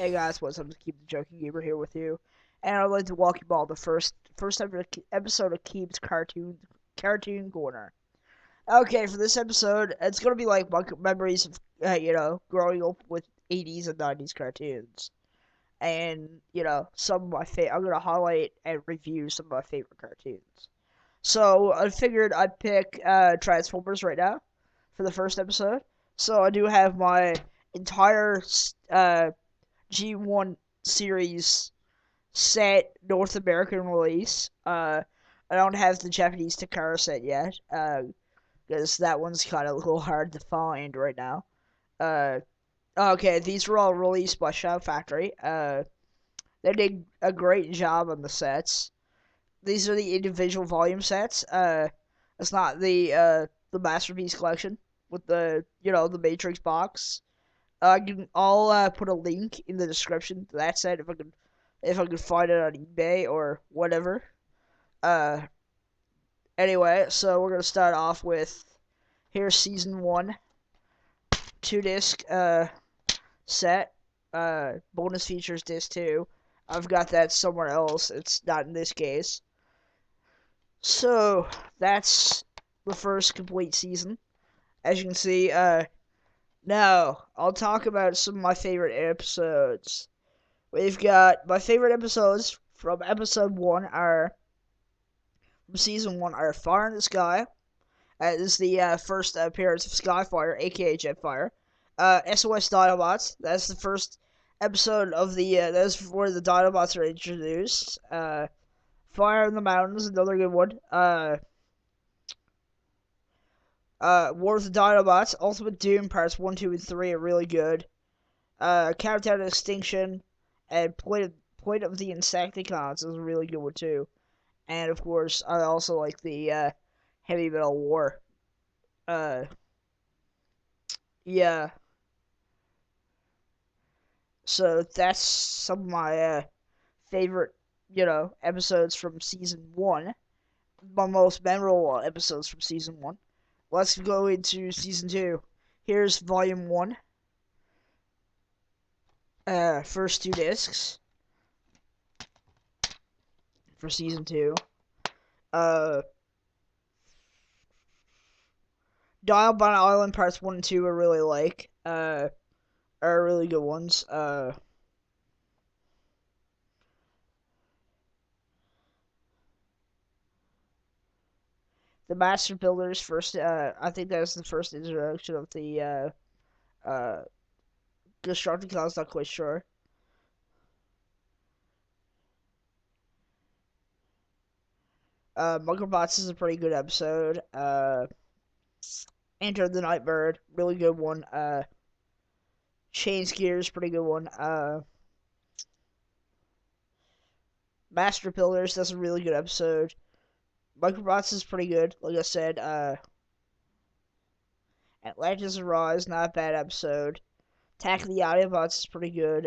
Hey guys, what's up? Keep the Joking Gamer here with you, and I'd like to welcome you all to the first episode of Keeb's Cartoon Corner. Okay, for this episode, it's gonna be like my memories of growing up with 80s and 90s cartoons, and some of my I'm gonna highlight and review some of my favorite cartoons. So I figured I'd pick Transformers right now for the first episode. So I do have my entire G1 series set North American release. I don't have the Japanese Takara set yet, because that one's kind of a little hard to find right now. Uh, okay, these were all released by Shout Factory. They did a great job on the sets. These are the individual volume sets. It's not the Masterpiece Collection with the Matrix box. I'll put a link in the description to that set if I can find it on eBay or whatever. Uh, anyway, so we're gonna start off with here's season 1, 2 disc set. Bonus features disc 2. I've got that somewhere else. It's not in this case. So that's the first complete season. As you can see, now I'll talk about some of my favorite episodes. We've got my favorite episodes from season 1 are Fire in the Sky. This is the first appearance of Skyfire, aka Jetfire. SOS Dinobots. That's the first episode of that's where the Dinobots are introduced. Fire in the Mountains, another good one. War of the Dinobots, Ultimate Doom parts 1, 2, and 3 are really good. Countdown to Extinction and Point of the Insecticons is a really good one too. And of course, I also like the Heavy Metal War. Yeah. So that's some of my favorite, episodes from season 1. My most memorable episodes from season 1. Let's go into season 2. Here's volume 1. First 2 discs for season 2. Dial by Island parts 1 and 2 I really like. Are really good ones. The Master Builders first. I think that was the first introduction of the Constructicons. Not quite sure. Microbots is a pretty good episode. Enter the Nightbird, really good one. Chains Gears, pretty good one. Master Builders, that's a really good episode. Microbots is pretty good, like I said. Atlantis Arise, not a bad episode. Attack of the Autobots is pretty good.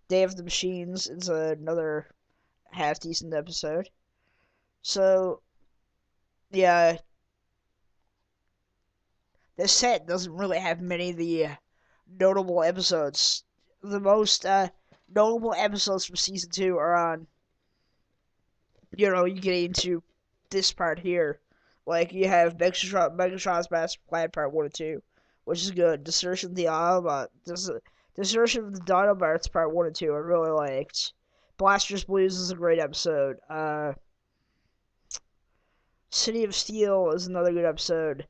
Day of the Machines is another half decent episode. So, yeah, this set doesn't really have many of the notable episodes. The most notable episodes from season 2 are on, you get into this part here. Like, you have Megatron's Master Plan Part 1 and 2, which is good. Desertion of the Dinobots Part 1 and 2, I really liked. Blaster's Blues is a great episode. City of Steel is another good episode.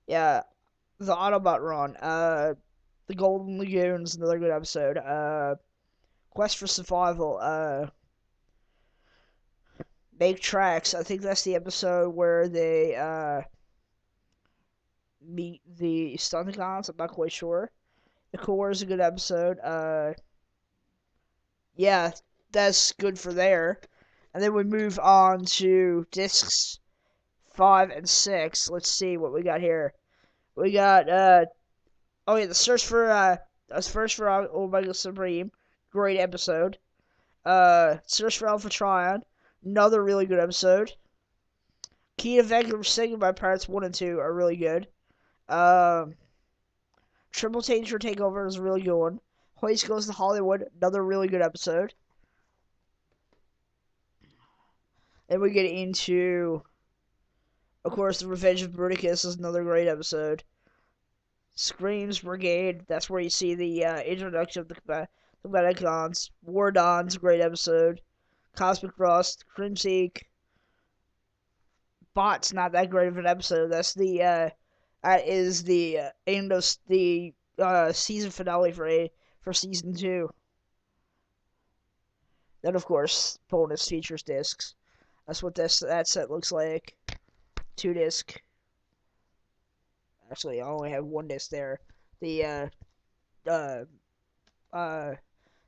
Yeah, the Autobot Run. The Golden Lagoon is another good episode. Quest for Survival. Make Tracks. I think that's the episode where they meet the Stunticons. I'm not quite sure. The Core is a good episode. Yeah, that's good for there. And then we move on to discs 5 and 6. Let's see what we got here. We got oh yeah, the Search for Omega Supreme. Great episode. Search for Alpha Trion, another really good episode. Key to Vancouver Sigma by Parts 1 and 2 are really good. Um, Triple Tanger Takeover is a really good one. Hoist Goes to Hollywood, another really good episode. Then we get into, of course, The Revenge of Bruticus is another great episode. Screams Brigade, that's where you see the introduction of the Combaticons. War Dawn's a great episode. Cosmic Rust, Crimseek. Bot's not that great of an episode. That is the end of the season finale for season 2. Then, of course, bonus features discs. That's what that set looks like. 2-disc. Actually, I only have 1 disc there. The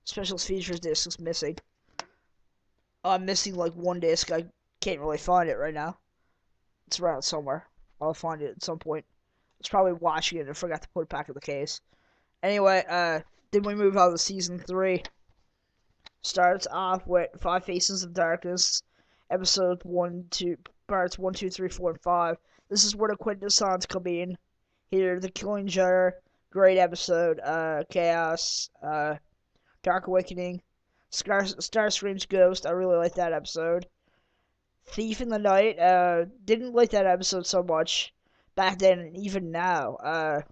special features disc is missing. I'm missing like 1 disc. I can't really find it right now. It's around somewhere. I'll find it at some point. I was probably watching it and forgot to put it back in the case. Anyway, then we move on to season 3. Starts off with 5 Faces of Darkness, episode 1, 2, parts 1, 2, 3, 4, and 5. This is where the Quintessons come in. Here, the Killing Jar, great episode. Chaos, Dark Awakening, Starscream's Ghost. I really like that episode. Thief in the Night. Didn't like that episode so much back then, and even now.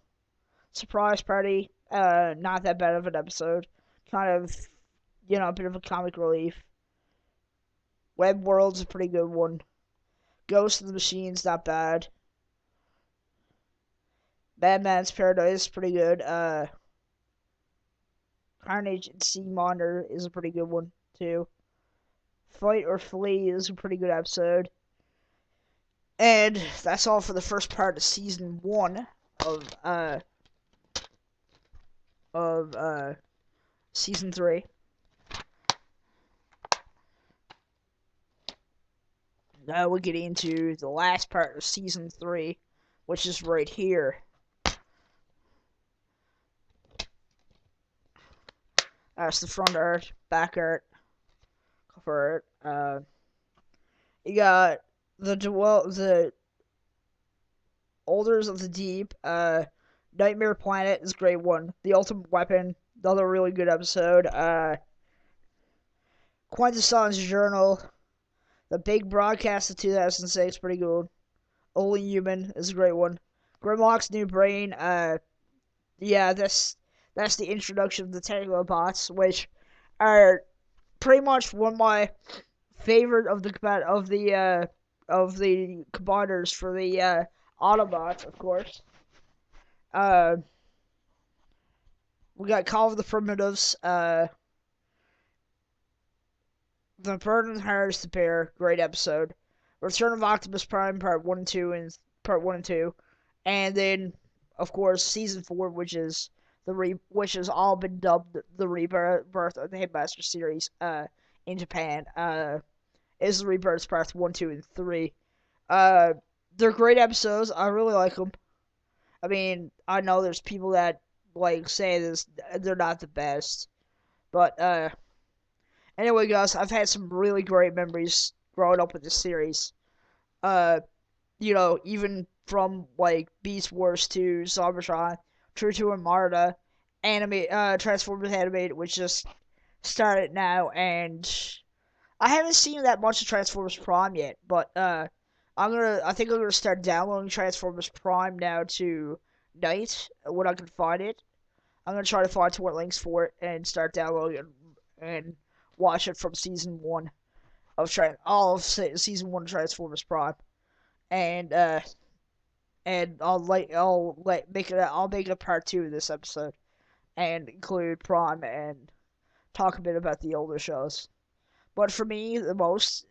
Surprise Party. Not that bad of an episode. Kind of, a bit of a comic relief. Web World's a pretty good one. Ghost of the Machine's not bad. Madman's Paradise is pretty good. Carnage and Sea Monitor is a pretty good one, too. Fight or Flee is a pretty good episode. And that's all for the first part of season 1 of season 3. Now we'll get into the last part of season 3, which is right here. That's the front art, back art, cover art. You got the Alders of the Deep. Nightmare Planet is a great one. The Ultimate Weapon, another really good episode. Quintesson's Journal. The Big Broadcast of 2006, pretty good. Only Human is a great one. Grimlock's New Brain. Yeah, that's the introduction of the Technical Bots, which are pretty much one of my favorite of the combiners for the Autobots, of course. We got Call of the Primitives. The Burden Hires the Bear, great episode. Return of Optimus Prime, part 1 and 2, and then, of course, season 4, which has all been dubbed the rebirth of the Headmaster series, in Japan, is the rebirth parts 1, 2, and 3. They're great episodes. I really like them. I mean, I know there's people that say this, they're not the best, but anyway, guys, I've had some really great memories growing up with this series. Even from Beast Wars to Cybertron, True to Armada, Transformers Animated, which just started now, and I haven't seen that much of Transformers Prime yet, but I think I'm gonna start downloading Transformers Prime now tonight when I can find it. I'm gonna try to find torrent links for it and start downloading it and watch it from season 1 of season 1 of Transformers Prime, and I'll make a part 2 of this episode and include Prime and talk a bit about the older shows. But for me, the most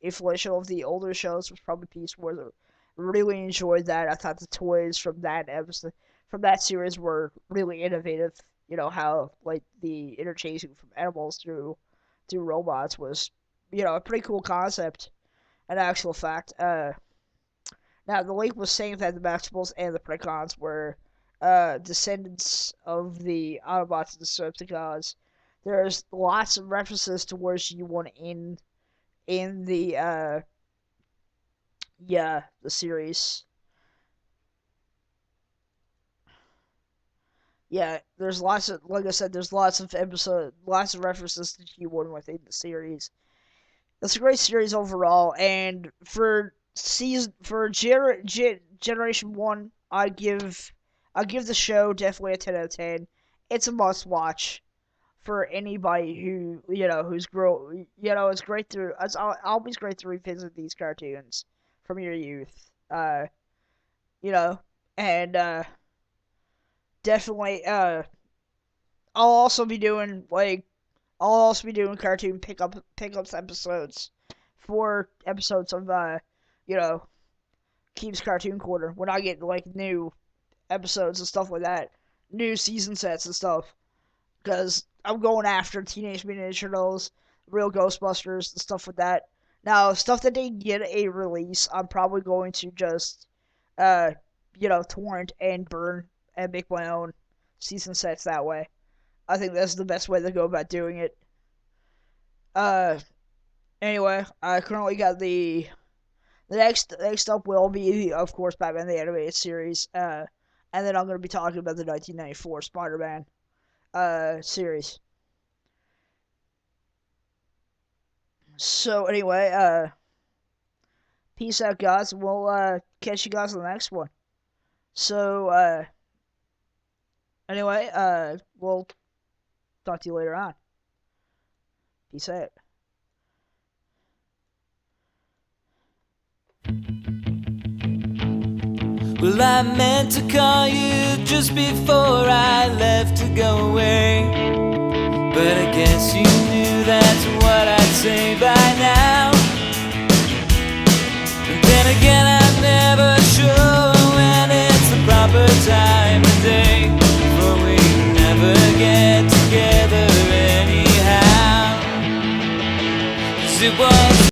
influential of the older shows was probably Beast Wars. I really enjoyed that. I thought the toys from that series were really innovative. How the interchanging from animals through robots was a pretty cool concept. An actual fact. Now the link was saying that the Maximals and the Predacons were descendants of the Autobots and Decepticons. there's lots of references towards G1 in the the series. Yeah, there's lots of, like I said, there's lots of references to G1 within the series. It's a great series overall, and Generation 1, I give the show definitely a 10 out of 10. It's a must watch for anybody it's great it's always great to revisit these cartoons from your youth. You know, and definitely I'll also be doing cartoon pickups episodes for episodes of you know, Keeb's Cartoon Corner when I get like new episodes and stuff like that, new season sets and stuff. Because I'm going after Teenage Mutant Ninja Turtles, Real Ghostbusters, and stuff like that. Now, stuff that didn't get a release, I'm probably going to just, uh, torrent and burn and make my own season sets that way. I think that's the best way to go about doing it. Uh, anyway, I currently got the next up will be, of course, Batman the Animated Series. And then I'm going to be talking about the 1994 Spider-Man series. So anyway, peace out, guys. We'll catch you guys on the next one. So anyway, we'll talk to you later on. Peace out. Well, I meant to call you just before I left to go away, but I guess you knew that's what I'd say by now. And then again